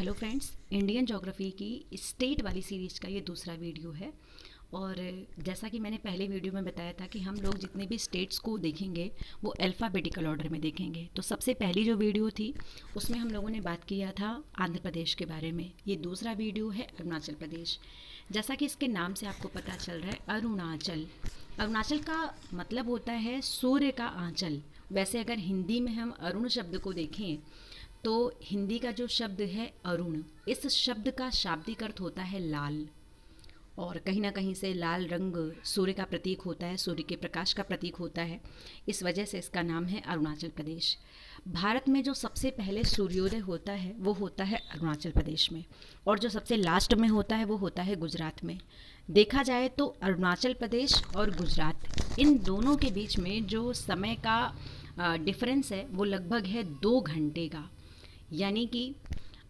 Hello friends, Indian geography की state वाली series का ये दूसरा वीडियो है। और जैसा कि मैंने पहले वीडियो में बताया था कि हम लोग जितने भी स्टेट्स को देखेंगे वो अल्फ़ाबेटिकल ऑर्डर में देखेंगे। तो सबसे पहली जो वीडियो थी उसमें हम लोगों ने बात किया था आंध्र प्रदेश के बारे में। ये दूसरा वीडियो है अरुणाचल प्रदेश। जैसा कि इसके नाम से आपको पता चल रहा है, अरुणाचल। अरुणाचल का मतलब होता है सूर्य का आंचल। वैसे अगर हिंदी में हम अरुण शब्द को देखें तो हिंदी का जो शब्द है अरुण, इस शब्द का शाब्दिक अर्थ होता है लाल। और कहीं ना कहीं से लाल रंग सूर्य का प्रतीक होता है, सूर्य के प्रकाश का प्रतीक होता है। इस वजह से इसका नाम है अरुणाचल प्रदेश। भारत में जो सबसे पहले सूर्योदय होता है वो होता है अरुणाचल प्रदेश में, और जो सबसे लास्ट में होता है वो होता है गुजरात में। देखा जाए तो अरुणाचल प्रदेश और गुजरात, इन दोनों के बीच में जो समय का डिफरेंस है वो लगभग है 2 घंटे का। यानी कि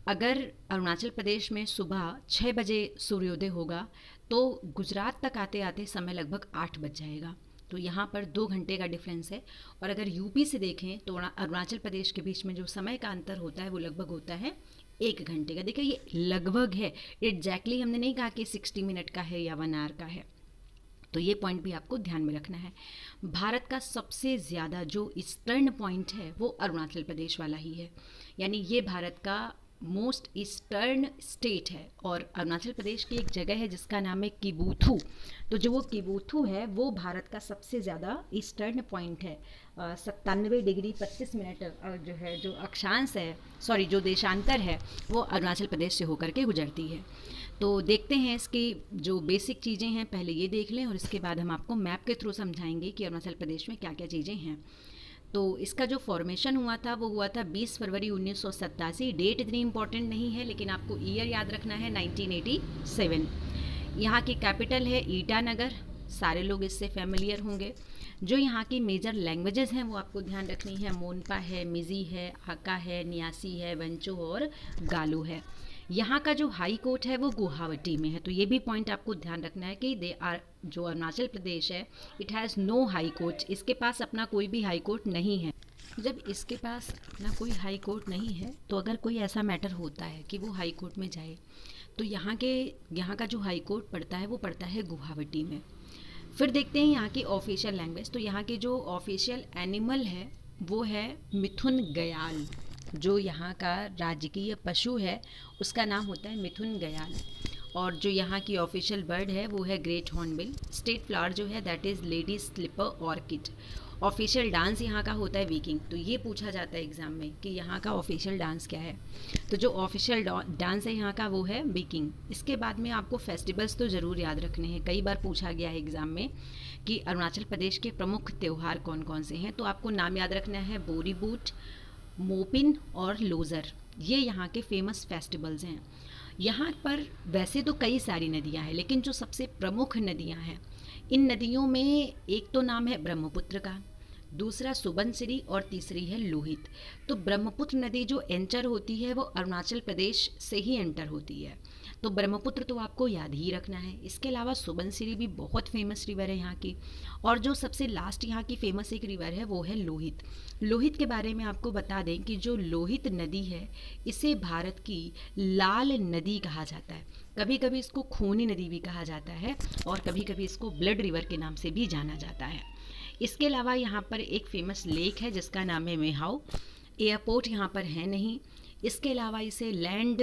अगर अरुणाचल प्रदेश में सुबह 6 बजे सूर्योदय होगा तो गुजरात तक आते आते समय लगभग 8 बज जाएगा। तो यहाँ पर 2 घंटे का डिफरेंस है। और अगर यूपी से देखें तो अरुणाचल प्रदेश के बीच में जो समय का अंतर होता है वो लगभग होता है 1 घंटे का। देखिए ये लगभग है, एग्जैक्टली हमने नहीं कहा कि 60 मिनट का है या 1 आवर का है। तो ये पॉइंट भी आपको ध्यान में रखना है। भारत का सबसे ज़्यादा जो ईस्टर्न पॉइंट है वो अरुणाचल प्रदेश वाला ही है। यानी ये भारत का मोस्ट ईस्टर्न स्टेट है। और अरुणाचल प्रदेश की एक जगह है जिसका नाम है किबूथू। तो जो वो किबूथू है वो भारत का सबसे ज़्यादा ईस्टर्न पॉइंट है। 97 डिग्री 25 मिनट जो है, जो अक्षांश है, सॉरी जो देशांतर है, वो अरुणाचल प्रदेश से होकर के गुजरती है। तो देखते हैं इसकी जो बेसिक चीज़ें हैं, पहले ये देख लें और इसके बाद हम आपको मैप के थ्रू समझाएंगे कि अरुणाचल प्रदेश में क्या क्या चीज़ें हैं। तो इसका जो फॉर्मेशन हुआ था वो हुआ था 20 फरवरी 1987। डेट इतनी इंपॉर्टेंट नहीं है लेकिन आपको ईयर याद रखना है 1987। यहाँ की कैपिटल है ईटानगर, सारे लोग इससे फेमिलियर होंगे। जो यहाँ की मेजर लैंग्वेजेस हैं वो आपको ध्यान रखनी है। मोनपा है, मिज़ी है, हाका है, नियासी है, वेंचो और गालो है। यहाँ का जो हाई कोर्ट है वो गुवाहाटी में है। तो ये भी पॉइंट आपको ध्यान रखना है कि जो अरुणाचल प्रदेश है, it has no high court. इसके पास अपना कोई भी हाई कोर्ट नहीं है। जब इसके पास अपना कोई हाई कोर्ट नहीं है तो अगर कोई ऐसा मैटर होता है कि वो हाई कोर्ट में जाए तो यहाँ का जो हाई कोर्ट पड़ता है वो पड़ता है गुवाहाटी में। फिर देखते हैं यहाँ की ऑफिशियल लैंग्वेज। तो यहाँ के जो ऑफिशियल एनिमल है वो है मिथुन गयाल। जो यहाँ का राजकीय पशु है उसका नाम होता है मिथुन गयाल। और जो यहाँ की ऑफिशियल बर्ड है वो है ग्रेट हॉर्नबिल। स्टेट फ्लावर जो है that is lady slipper orchid. Official dance यहाँ का होता है वीकिंग। तो ये पूछा जाता है एग्ज़ाम में कि यहाँ का ऑफिशियल डांस क्या है। तो जो ऑफिशियल डांस है यहाँ का वो है वीकिंग। इसके बाद में आपको फेस्टिवल्स तो ज़रूर याद रखने हैं। कई बार पूछा गया है एग्ज़ाम में कि अरुणाचल प्रदेश के प्रमुख त्यौहार कौन कौन से हैं। तो आपको नाम याद रखना है, बोरीबूट, मोपिन और लोज़र। ये यहाँ के फेमस फेस्टिवल्स हैं। यहाँ पर वैसे तो कई सारी नदियाँ हैं लेकिन जो सबसे प्रमुख नदियाँ हैं, इन नदियों में एक तो नाम है ब्रह्मपुत्र का, दूसरा सुबनसिरी और तीसरी है लोहित। तो ब्रह्मपुत्र नदी जो एंटर होती है वो अरुणाचल प्रदेश से ही एंटर होती है। तो ब्रह्मपुत्र तो आपको याद ही रखना है। इसके अलावा सुबनसिरी भी बहुत फेमस रिवर है यहाँ की। और जो सबसे लास्ट यहाँ की फेमस एक रिवर है वो है लोहित। लोहित के बारे में आपको बता दें कि जो लोहित नदी है इसे भारत की लाल नदी कहा जाता है। कभी कभी इसको खूनी नदी भी कहा जाता है और कभी कभी इसको ब्लड रिवर के नाम से भी जाना जाता है। इसके अलावा यहाँ पर एक फेमस लेक है जिसका नाम है मेहाऊ। एयरपोर्ट यहाँ पर है नहीं। इसके अलावा इसे land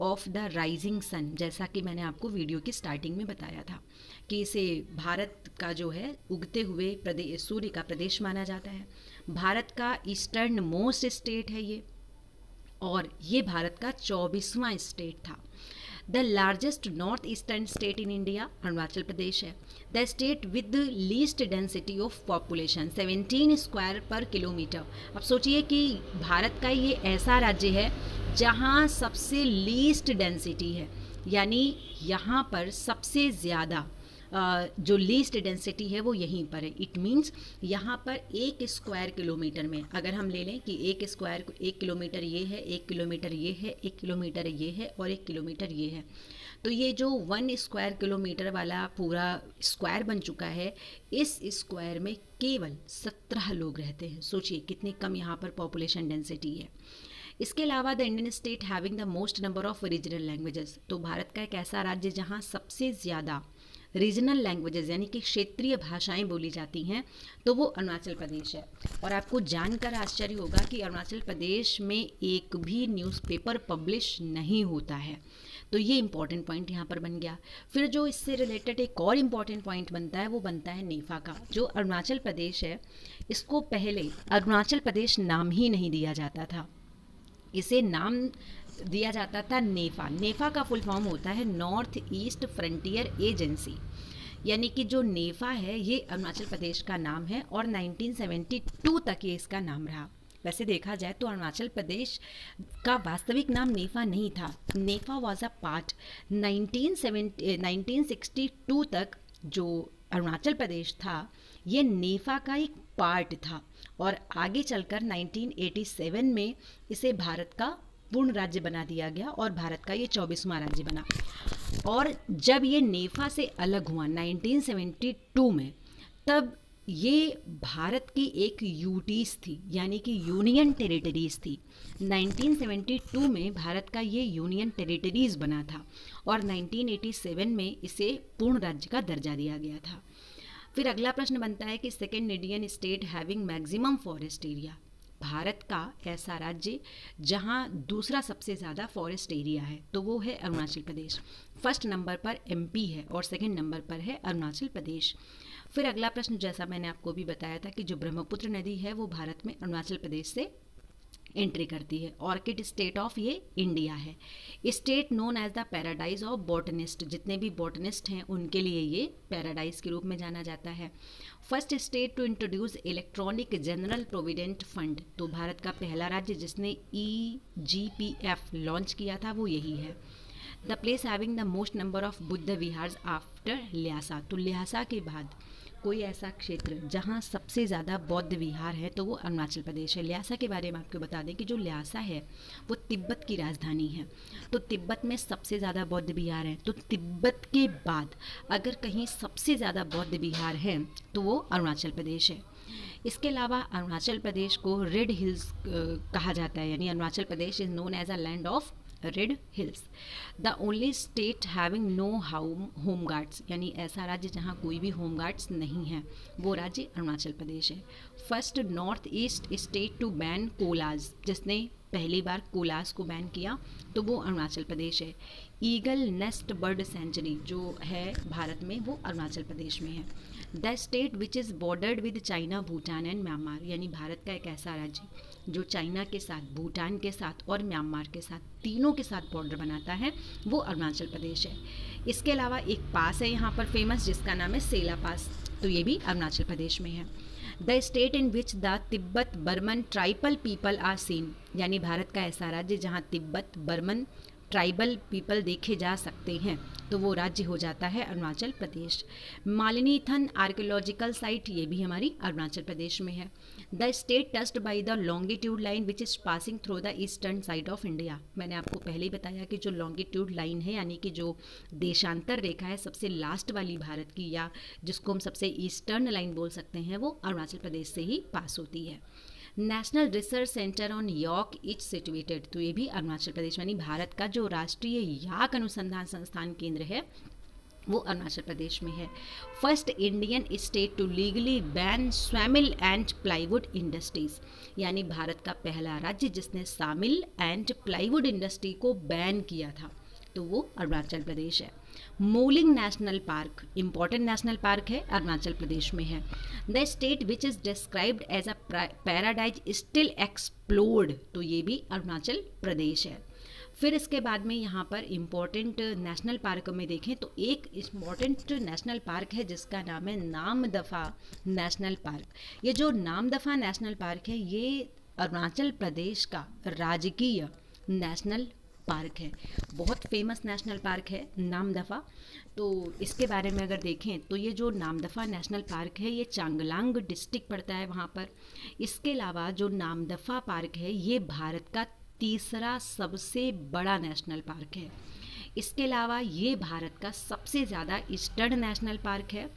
of the rising sun, जैसा कि मैंने आपको वीडियो की स्टार्टिंग में बताया था कि इसे भारत का जो है उगते हुए प्रदेश, सूर्य का प्रदेश माना जाता है। भारत का ईस्टर्न मोस्ट स्टेट है ये, और ये भारत का 24वां स्टेट था। The largest north eastern state in India Arunachal Pradesh है। The state with least density of population 17 square per kilometre. अब सोचिए कि भारत का ये ऐसा राज्य है जहाँ सबसे लीस्ट डेंसिटी है, यानी यहाँ पर सबसे ज़्यादा जो लीस्ट डेंसिटी है वो यहीं पर है। इट मीन्स यहाँ पर 1 स्क्वायर किलोमीटर में अगर हम ले लें कि 1 किलोमीटर ये है, 1 किलोमीटर ये है, 1 किलोमीटर ये है और 1 किलोमीटर ये है, तो ये जो 1 स्क्वायर किलोमीटर वाला पूरा स्क्वायर बन चुका है, इस स्क्वायर में केवल 17 लोग रहते हैं। सोचिए कितनी कम यहाँ पर पॉपुलेशन डेंसिटी है। इसके अलावा the Indian state having the most number of regional languages, तो भारत का एक ऐसा राज्य जहाँ सबसे ज़्यादा रीजनल लैंग्वेजेस यानी कि क्षेत्रीय भाषाएं बोली जाती हैं, तो वो अरुणाचल प्रदेश है। और आपको जानकर आश्चर्य होगा कि अरुणाचल प्रदेश में एक भी न्यूज़पेपर पब्लिश नहीं होता है। तो ये इम्पॉर्टेंट पॉइंट यहाँ पर बन गया। फिर जो इससे रिलेटेड एक और इम्पॉर्टेंट पॉइंट बनता है वो बनता है नेफा का। जो अरुणाचल प्रदेश है, इसको पहले अरुणाचल प्रदेश नाम ही नहीं दिया जाता था, इसे नाम दिया जाता था नेफा। नेफा का फुल फॉर्म होता है नॉर्थ ईस्ट फ्रंटियर एजेंसी, यानी कि जो नेफा है ये अरुणाचल प्रदेश का नाम है और 1972 तक ये इसका नाम रहा। वैसे देखा जाए तो अरुणाचल प्रदेश का वास्तविक नाम नेफा नहीं था। नेफा वॉज अ पार्ट 1962 तक जो अरुणाचल प्रदेश था ये नेफा का एक पार्ट था और आगे चलकर 1987 में इसे भारत का पूर्ण राज्य बना दिया गया और भारत का ये 24वां राज्य बना। और जब ये नेफा से अलग हुआ 1972 में, तब ये भारत की एक यूटीज थी, यानी कि यूनियन टेरिटरीज थी। 1972 में भारत का ये यूनियन टेरिटरीज बना था और 1987 में इसे पूर्ण राज्य का दर्जा दिया गया था। फिर अगला प्रश्न बनता है कि second Indian state having maximum forest area, Bharat का ऐसा राज्य जहां दूसरा सबसे ज़्यादा फॉरेस्ट एरिया है, तो वो है अरुणाचल प्रदेश। फर्स्ट नंबर पर एमपी है और सेकंड नंबर पर है अरुणाचल प्रदेश। फिर अगला प्रश्न, जैसा मैंने आपको भी बताया था कि जो ब्रह्मपुत्र नदी है वो भारत में अरुणाचल प्रदेश से एंट्री करती है। ऑर्किड स्टेट ऑफ ये इंडिया है। State known as the paradise of botanists, जितने भी बॉटनिस्ट हैं उनके लिए ये पैराडाइज के रूप में जाना जाता है। First state to introduce electronic general provident fund, तो भारत का पहला राज्य जिसने EGPF लॉन्च किया था वो यही है। The place having the most number of Buddha vihars after Lhasa, तो ल्हासा के बाद कोई ऐसा क्षेत्र जहाँ सबसे ज़्यादा बौद्ध विहार है तो वो अरुणाचल प्रदेश है। ल्हासा के बारे में आपको बता दें कि जो ल्हासा है वो तिब्बत की राजधानी है, तो तिब्बत में सबसे ज़्यादा बौद्ध विहार हैं। तो तिब्बत के बाद अगर कहीं सबसे ज़्यादा बौद्ध विहार है तो वो अरुणाचल प्रदेश है। इसके अलावा अरुणाचल प्रदेश को रेड हिल्स कहा जाता है, यानी Arunachal Pradesh is known as a land of red hills. The only state having no home guards, यानी ऐसा राज्य जहाँ कोई भी होम गार्ड्स नहीं है, वो राज्य अरुणाचल प्रदेश है। First north east state to ban collage, जिसने पहली बार कोलाज को बैन किया तो वो अरुणाचल प्रदेश है। ईगल नेस्ट बर्ड सेंचुरी जो है भारत में वो अरुणाचल प्रदेश में है। The state which is bordered with China Bhutan and Myanmar, यानी भारत का एक ऐसा राज्य जो चाइना के साथ, भूटान के साथ और म्यांमार के साथ, तीनों के साथ बॉर्डर बनाता है, वो अरुणाचल प्रदेश है। इसके अलावा एक पास है यहाँ पर फेमस जिसका नाम है सेला पास, तो ये भी अरुणाचल प्रदेश में है। The state in which the Tibet Burman tribal people are seen, यानी भारत का ऐसा राज्य जहाँ तिब्बत बर्मन ट्राइबल पीपल देखे जा सकते हैं, तो वो राज्य हो जाता है अरुणाचल प्रदेश। मालिनीथन आर्कियोलॉजिकल साइट, ये भी हमारी अरुणाचल प्रदेश में है। The state touched by the longitude line which is passing through the eastern side of India, मैंने आपको पहले ही बताया कि जो लॉन्गिट्यूड लाइन है यानी कि जो देशांतर रेखा है सबसे लास्ट वाली भारत की, या जिसको हम सबसे ईस्टर्न लाइन बोल सकते हैं, वो अरुणाचल प्रदेश से ही पास होती है। National research centre on yak is situated, तो ये भी अरुणाचल प्रदेश, यानी भारत का जो राष्ट्रीय याक अनुसंधान संस्थान केंद्र है वो अरुणाचल प्रदेश में है। First Indian state to legally ban sawmill and plywood industries, यानी भारत का पहला राज्य जिसने सामिल एंड प्लाईवुड इंडस्ट्री को बैन किया था, तो वो अरुणाचल प्रदेश है। Mouling national park, important national park है, अरुणाचल प्रदेश में है। The state which is described as a paradise still explored, तो ये भी अरुणाचल प्रदेश है। फिर इसके बाद में यहाँ पर इम्पॉर्टेंट नेशनल पार्क में देखें तो एक इम्पॉर्टेंट नेशनल पार्क है जिसका नाम है नामदफा नेशनल पार्क। ये जो नामदफा नेशनल पार्क है ये अरुणाचल प्रदेश का राजकीय नेशनल पार्क है, बहुत फेमस नेशनल पार्क है नामदफा। तो इसके बारे में अगर देखें तो ये जो नामदफा नेशनल पार्क है ये चांगलांग डिस्ट्रिक्ट पड़ता है वहाँ पर। इसके अलावा जो नामदफा पार्क है ये भारत का तीसरा सबसे बड़ा नेशनल पार्क है। इसके अलावा ये भारत का सबसे ज़्यादा ईस्टर्न नेशनल पार्क है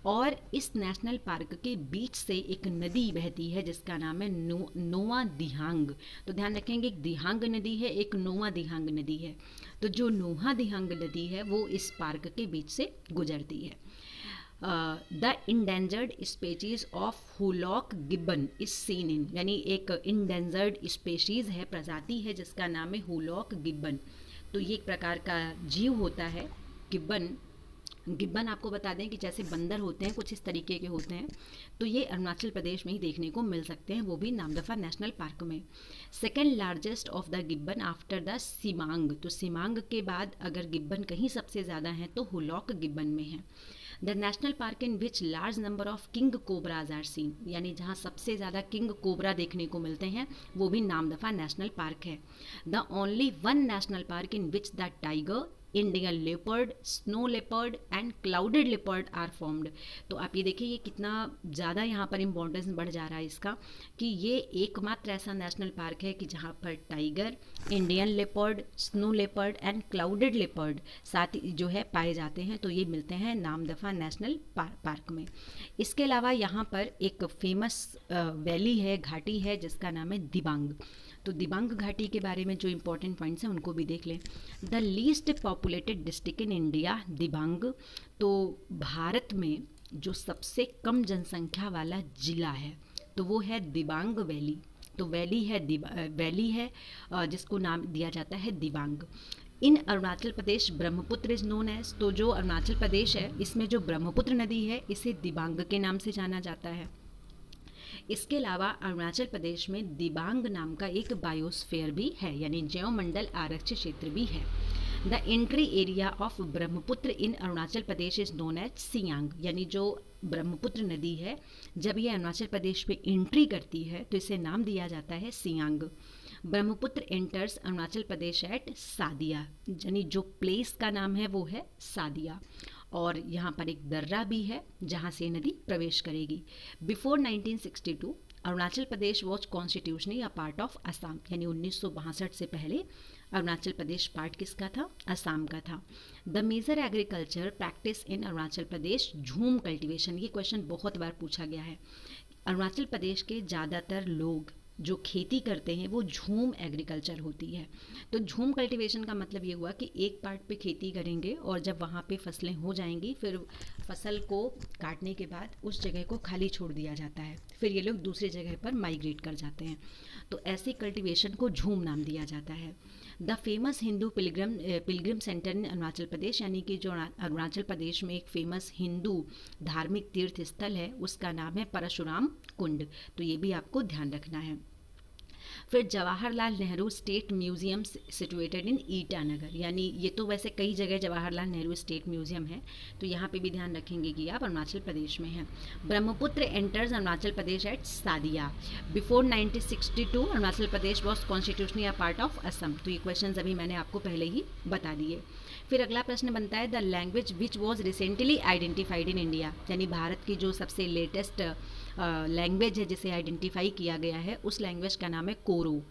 और इस नेशनल पार्क के बीच से एक नदी बहती है जिसका नाम है नोआ दिहांग। तो ध्यान रखेंगे, एक दिहांग नदी है, एक नोआ दिहांग नदी है। तो जो नोहा दिहांग नदी है वो इस पार्क के बीच से गुजरती है। The endangered species of hoolock Gibbon is seen in, यानी एक इंडेंजर्ड स्पेशीज़ है, प्रजाति है जिसका नाम है हुलॉक गिब्बन। तो ये एक प्रकार का जीव होता है गिब्बन। गिब्बन आपको बता दें कि जैसे बंदर होते हैं कुछ इस तरीके के होते हैं। तो ये अरुणाचल प्रदेश में ही देखने को मिल सकते हैं, वो भी नामदफा नेशनल पार्क में। Second largest of the gibbon after the siamang. तो सिमांग के बाद अगर गिब्बन कहीं सबसे ज़्यादा हैं तो हुलॉक गिब्बन में है। The national park in which large number of king cobras are seen, यानी जहाँ सबसे ज़्यादा किंग कोबरा देखने को मिलते हैं वो भी नामदफा नेशनल पार्क है। The only one national park in which the tiger, Indian leopard, snow leopard and clouded leopard are formed. तो आप ये देखिए ये कितना ज़्यादा यहाँ पर इम्पोर्टेंस बढ़ जा रहा है इसका, कि ये एकमात्र ऐसा नेशनल पार्क है कि जहाँ पर tiger, Indian leopard, snow leopard and clouded leopard साथ ही जो है पाए जाते हैं। तो ये मिलते हैं नामदफा नेशनल पार्क में। इसके अलावा यहाँ पर एक फेमस वैली है, घाटी है जिसका नाम है दिबांग। तो दिबांग घाटी के बारे में जो इंपॉर्टेंट पॉइंट्स हैं उनको भी देख लें। The least populated district in India Dibang. तो भारत में जो सबसे कम जनसंख्या वाला जिला है तो वो है दिबांग वैली। तो वैली है जिसको नाम दिया जाता है दिबांग। इन अरुणाचल प्रदेश ब्रह्मपुत्र इज नोन एज। तो जो अरुणाचल प्रदेश है इसमें जो ब्रह्मपुत्र नदी है इसे दिबांग के नाम से जाना जाता है। इसके अलावा अरुणाचल प्रदेश में दिबांग नाम का एक बायोस्फीयर भी है, यानी जैवमंडल आरक्षित क्षेत्र भी है। The entry area of Brahmaputra in Arunachal Pradesh is known as Siang, यानी जो ब्रह्मपुत्र नदी है जब ये अरुणाचल प्रदेश में एंट्री करती है तो इसे नाम दिया जाता है सियांग। ब्रह्मपुत्र एंटर्स अरुणाचल प्रदेश एट सादिया, यानी जो प्लेस का नाम है वो है सादिया। और यहाँ पर एक दर्रा भी है जहाँ से नदी प्रवेश करेगी। Before 1962 Arunachal Pradesh was constitutionally a part of Assam, यानी 1962 से पहले अरुणाचल प्रदेश पार्ट किसका था? असम का था। The major agriculture practice in Arunachal Pradesh jhum cultivation. ये क्वेश्चन बहुत बार पूछा गया है। अरुणाचल प्रदेश के ज़्यादातर लोग जो खेती करते हैं वो झूम एग्रीकल्चर होती है। तो झूम कल्टीवेशन का मतलब ये हुआ कि एक पार्ट पे खेती करेंगे और जब वहाँ पे फसलें हो जाएंगी फिर फसल को काटने के बाद उस जगह को खाली छोड़ दिया जाता है, फिर ये लोग दूसरी जगह पर माइग्रेट कर जाते हैं। तो ऐसी कल्टीवेशन को झूम नाम दिया जाता है। The famous Hindu pilgrim centre in Arunachal Pradesh, यानी कि जो अरुणाचल प्रदेश में एक फेमस हिंदू धार्मिक तीर्थ स्थल है उसका नाम है परशुराम कुंड। तो ये भी आपको ध्यान रखना है। फिर Jawaharlal Nehru state museum situated in Itanagar, यानी ये तो वैसे कई जगह जवाहरलाल नेहरू स्टेट म्यूजियम है, तो यहाँ पे भी ध्यान रखेंगे कि आप अरुणाचल प्रदेश में हैं। Brahmaputra enters Arunachal Pradesh at Sadiya. Before 1962 Arunachal Pradesh was constitutionally a part of Assam. तो ये क्वेश्चन अभी मैंने आपको पहले ही बता दिए। फिर अगला प्रश्न बनता है the language which was recently identified in India, यानी भारत की जो सबसे लेटेस्ट लैंग्वेज है जिसे आइडेंटिफाई किया गया है उस लैंग्वेज का नाम है कोरो।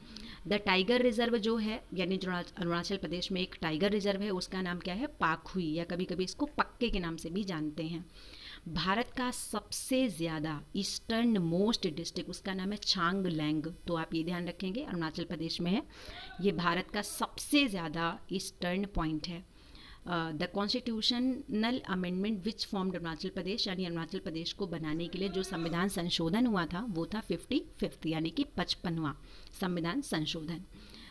द टाइगर रिजर्व जो है, यानी जो अरुणाचल प्रदेश में एक टाइगर रिजर्व है उसका नाम क्या है? पाखुई, या कभी कभी इसको पक्के के नाम से भी जानते हैं। भारत का सबसे ज़्यादा ईस्टर्न मोस्ट डिस्ट्रिक्ट उसका नाम है चांगलांग। तो आप ये ध्यान रखेंगे अरुणाचल प्रदेश में है, ये भारत का सबसे ज़्यादा ईस्टर्न पॉइंट है। The constitutional amendment which formed Arunachal Pradesh, यानी अरुणाचल प्रदेश को बनाने के लिए जो संविधान संशोधन हुआ था वो था 55th, यानी कि 55वां संविधान संशोधन।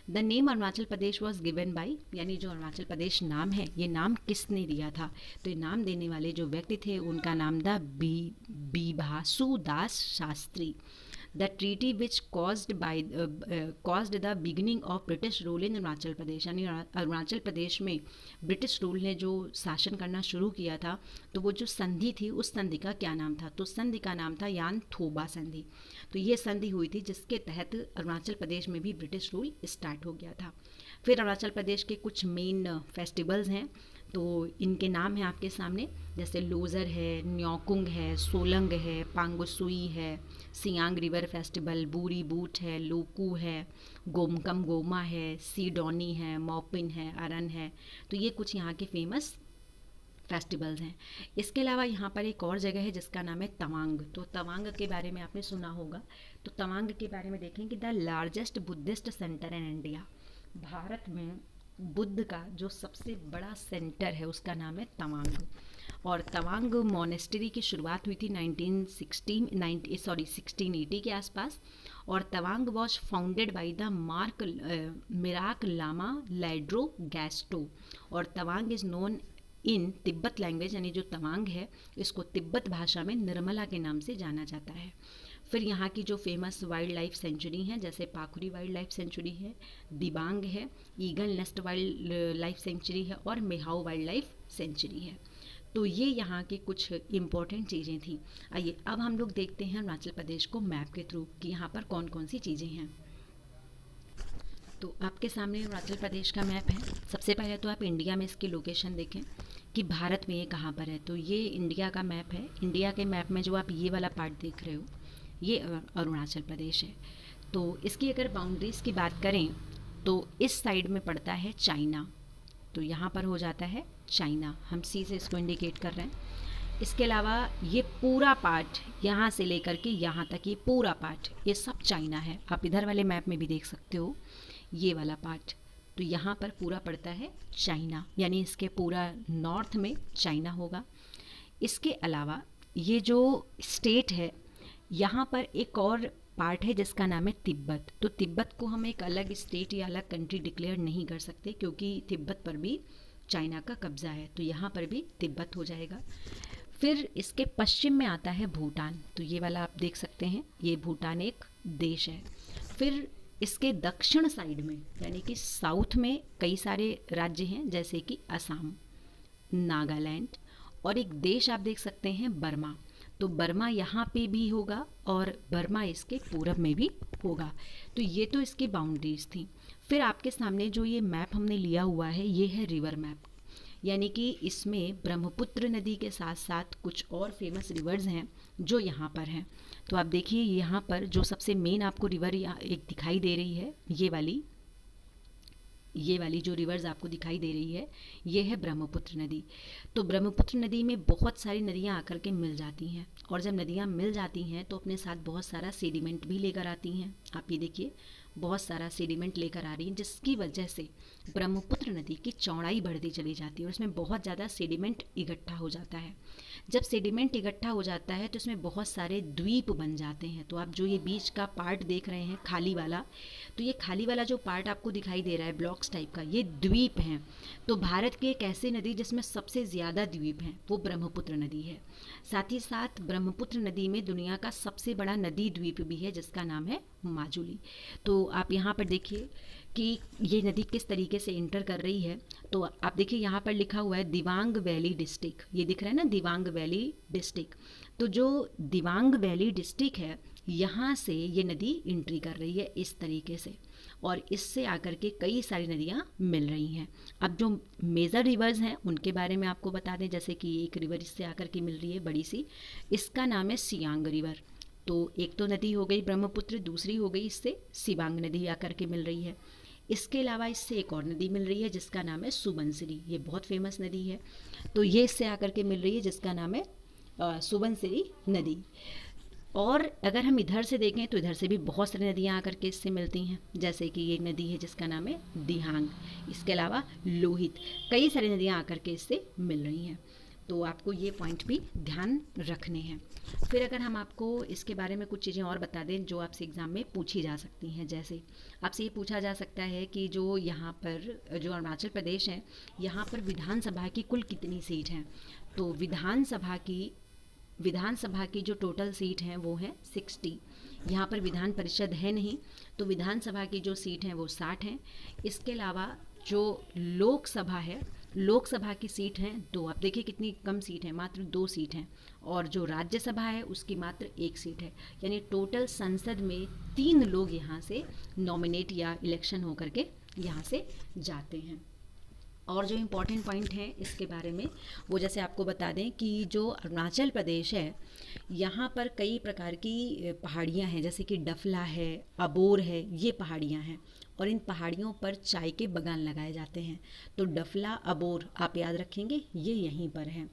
The name Arunachal Pradesh was given by, यानी जो अरुणाचल प्रदेश नाम है ये नाम किसने दिया था? तो ये नाम देने वाले जो व्यक्ति थे उनका नाम था Bibhasu Das Shastri. The treaty which caused the beginning of British rule in Arunachal Pradesh, यानी अरुणाचल प्रदेश में ब्रिटिश रूल ने जो शासन करना शुरू किया था तो वो जो संधि थी उस संधि का क्या नाम था? तो संधि का नाम था यान थोबा संधि। तो ये संधि हुई थी जिसके तहत अरुणाचल प्रदेश में भी ब्रिटिश रूल स्टार्ट हो गया था। फिर अरुणाचल प्रदेश के कुछ मेन फेस्टिवल्स हैं, तो इनके नाम हैं आपके सामने, जैसे लोज़र है, न्योकुंग है, सोलंग है, पांगुसुई है, सियांग रिवर फेस्टिवल, बूरी बूट है, लोकू है, गोमकम गोमा है, सीडोनी है, मोपिन है, अरन है। तो ये कुछ यहाँ के फेमस फेस्टिवल्स हैं। इसके अलावा यहाँ पर एक और जगह है जिसका नाम है तवांग। तो तवांग के बारे में आपने सुना होगा। तो तवांग के बारे में देखें कि the largest Buddhist centre in India. Bharat में बुद्ध का जो सबसे बड़ा सेंटर है उसका नाम है तवांग। और तवांग मोनेस्ट्री की शुरुआत हुई थी 1680 के आसपास। और Tawang was founded by the Mirak Lama Lodre गैस्टो। और Tawang is known in Tibet language, यानी जो तवांग है इसको तिब्बत भाषा में निर्मला के नाम से जाना जाता है। फिर यहाँ की जो फेमस वाइल्ड लाइफ सेंचुरी हैं, जैसे पाखुरी वाइल्ड लाइफ सेंचुरी है, दिबांग है, eagle nest wild life sanctuary है और मेहाऊ वाइल्ड लाइफ सेंचुरी है। तो ये यहाँ की कुछ इम्पॉर्टेंट चीज़ें थी। आइए अब हम लोग देखते हैं अरुणाचल प्रदेश को मैप के थ्रू कि यहाँ पर कौन कौन सी चीज़ें हैं। तो आपके सामने अरुणाचल प्रदेश का मैप है। सबसे पहले तो आप इंडिया में इसकी लोकेशन देखें कि भारत में ये कहाँ पर है। तो ये इंडिया का मैप है। इंडिया के मैप में जो आप ये वाला पार्ट देख रहे हो ये अरुणाचल प्रदेश है। तो इसकी अगर बाउंड्रीज़ की बात करें तो इस साइड में पड़ता है चाइना। तो यहाँ पर हो जाता है चाइना, हम सी से इसको इंडिकेट कर रहे हैं। इसके अलावा ये पूरा पार्ट यहाँ से लेकर के यहाँ तक, ये पूरा पार्ट ये सब चाइना है। आप इधर वाले मैप में भी देख सकते हो ये वाला पार्ट। तो यहाँ पर पूरा पड़ता है चाइना, यानी इसके पूरा नॉर्थ में चाइना होगा। इसके अलावा ये जो स्टेट है यहाँ पर एक और पार्ट है जिसका नाम है तिब्बत। तो तिब्बत को हम एक अलग स्टेट या अलग कंट्री डिक्लेयर नहीं कर सकते क्योंकि तिब्बत पर भी चाइना का कब्ज़ा है। तो यहाँ पर भी तिब्बत हो जाएगा। फिर इसके पश्चिम में आता है भूटान। तो ये वाला आप देख सकते हैं, ये भूटान एक देश है। फिर इसके दक्षिण साइड में यानी कि साउथ में कई सारे राज्य हैं जैसे कि असम, नागालैंड और एक देश आप देख सकते हैं बर्मा। तो बर्मा यहाँ पे भी होगा और बर्मा इसके पूरब में भी होगा। तो ये तो इसकी बाउंड्रीज थी। फिर आपके सामने जो ये मैप हमने लिया हुआ है ये है रिवर मैप, यानी कि इसमें ब्रह्मपुत्र नदी के साथ साथ कुछ और फेमस रिवर्स हैं जो यहाँ पर हैं। तो आप देखिए यहाँ पर जो सबसे मेन आपको रिवर एक दिखाई दे रही है, ये वाली जो रिवर्स आपको दिखाई दे रही है ये है ब्रह्मपुत्र नदी। तो ब्रह्मपुत्र नदी में बहुत सारी नदियाँ आकर के मिल जाती हैं और जब नदियाँ मिल जाती हैं तो अपने साथ बहुत सारा सेडिमेंट भी लेकर आती हैं। आप ये देखिए बहुत सारा सेडिमेंट लेकर आ रही हैं जिसकी वजह से ब्रह्मपुत्र नदी की चौड़ाई बढ़ती चली जाती है और उसमें बहुत ज़्यादा सेडिमेंट इकट्ठा हो जाता है। जब सेडिमेंट इकट्ठा हो जाता है तो इसमें बहुत सारे द्वीप बन जाते हैं। तो आप जो ये बीच का पार्ट देख रहे हैं खाली वाला, तो ये खाली वाला जो पार्ट आपको दिखाई दे रहा है ब्लॉक्स टाइप का, ये द्वीप हैं। तो भारत की एक ऐसी नदी जिसमें सबसे ज़्यादा द्वीप हैं वो ब्रह्मपुत्र नदी है। साथ ही साथ ब्रह्मपुत्र नदी में दुनिया का सबसे बड़ा नदी द्वीप भी है जिसका नाम है माजुली। तो आप यहाँ पर देखिए कि ये नदी किस तरीके से इंटर कर रही है। तो आप देखिए यहाँ पर लिखा हुआ है दिबांग वैली डिस्ट्रिक्ट, ये दिख रहा है ना दिबांग वैली डिस्ट्रिक्ट। तो जो दिबांग वैली डिस्ट्रिक्ट है यहाँ से ये नदी एंट्री कर रही है इस तरीके से और इससे आकर के कई सारी नदियाँ मिल रही हैं। अब जो मेजर रिवर्स हैं उनके बारे में आपको बता दें, जैसे कि एक रिवर इससे आकर के मिल रही है बड़ी सी, इसका नाम है सियांग रिवर। तो एक तो नदी हो गई ब्रह्मपुत्र, दूसरी हो गई इससे सिबांग नदी आकर के मिल रही है। इसके अलावा इससे एक और नदी मिल रही है जिसका नाम है सुबनसिरी, ये बहुत फेमस नदी है। तो ये इससे आकर के मिल रही है जिसका नाम है सुबनसिरी नदी। और अगर हम इधर से देखें तो इधर से भी बहुत सारी नदियाँ आकर के इससे मिलती हैं, जैसे कि ये नदी है जिसका नाम है दिहांग, इसके अलावा लोहित, कई सारी नदियाँ आकर के इससे मिल रही हैं। तो आपको ये पॉइंट भी ध्यान रखने हैं। फिर अगर हम आपको इसके बारे में कुछ चीज़ें और बता दें जो आपसे एग्ज़ाम में पूछी जा सकती हैं, जैसे आपसे ये पूछा जा सकता है कि जो यहाँ पर जो अरुणाचल प्रदेश है यहाँ पर विधानसभा की कुल कितनी सीट हैं। तो विधानसभा की जो टोटल सीट हैं वो है 60। यहाँ पर विधान परिषद है नहीं, तो विधानसभा की जो सीट हैं वो 60 हैं। इसके अलावा जो लोकसभा है, लोकसभा की सीट हैं 2। आप देखिए कितनी कम सीट है, मात्र 2 सीट हैं। और जो राज्यसभा है उसकी मात्र 1 सीट है, यानी टोटल संसद में 3 लोग यहाँ से नॉमिनेट या इलेक्शन होकर के यहाँ से जाते हैं। और जो इम्पोर्टेंट पॉइंट है इसके बारे में, वो जैसे आपको बता दें कि जो अरुणाचल प्रदेश है, यहाँ पर कई प्रकार की पहाड़ियाँ हैं, जैसे कि डफला है, अबोर है, ये पहाड़ियाँ हैं। और इन पहाड़ियों पर चाय के बागान लगाए जाते हैं। तो डफला, अबोर आप याद रखेंगे, ये यहीं पर हैं।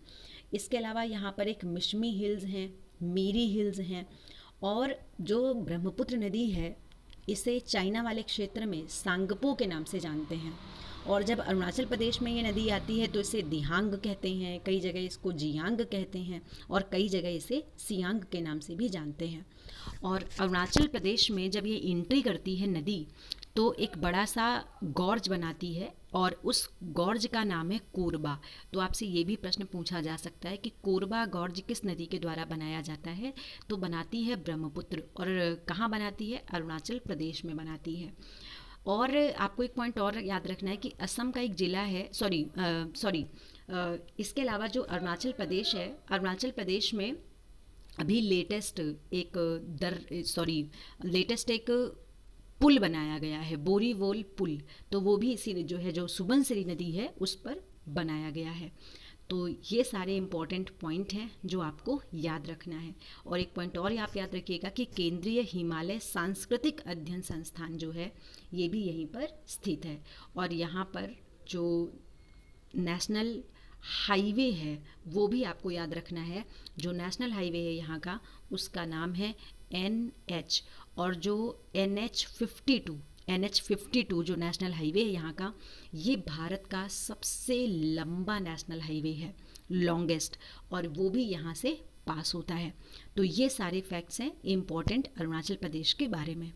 इसके अलावा यहाँ पर एक मिशमी हिल्स हैं, मीरी हिल्स हैं, और जो ब्रह्मपुत्र नदी है, इसे चाइना वाले क्षेत्र में सांगपो के नाम से जानते हैं। और जब अरुणाचल प्रदेश में ये नदी आती है तो इसे दिहांग कहते हैं, कई जगह इसको जियांग कहते हैं, और कई जगह इसे सियांग के नाम से भी जानते हैं। और अरुणाचल प्रदेश में जब ये एंट्री करती है नदी, तो एक बड़ा सा गॉर्ज बनाती है, और उस गॉर्ज का नाम है कोरबा। तो आपसे ये भी प्रश्न पूछा जा सकता है कि कोरबा गॉर्ज किस नदी के द्वारा बनाया जाता है, तो बनाती है ब्रह्मपुत्र। और कहाँ बनाती है? अरुणाचल प्रदेश में बनाती है। और आपको एक पॉइंट और याद रखना है कि असम का एक ज़िला है, इसके अलावा जो अरुणाचल प्रदेश है, अरुणाचल प्रदेश में अभी लेटेस्ट एक पुल बनाया गया है, बोरीवोल पुल। तो वो भी इसी जो है, जो सुबनसिरी नदी है, उस पर बनाया गया है। तो ये सारे इम्पॉर्टेंट पॉइंट हैं जो आपको याद रखना है। और एक पॉइंट और आप याद रखिएगा कि केंद्रीय हिमालय सांस्कृतिक अध्ययन संस्थान जो है, ये भी यहीं पर स्थित है। और यहाँ पर जो नेशनल हाईवे है वो भी आपको याद रखना है। जो नेशनल हाईवे है यहाँ का, उसका नाम है NH। और जो NH 52 जो नेशनल हाईवे है यहाँ का, ये भारत का सबसे लंबा नेशनल हाईवे है, लॉन्गेस्ट, और वो भी यहाँ से पास होता है। तो ये सारे फैक्ट्स हैं इम्पॉर्टेंट अरुणाचल प्रदेश के बारे में।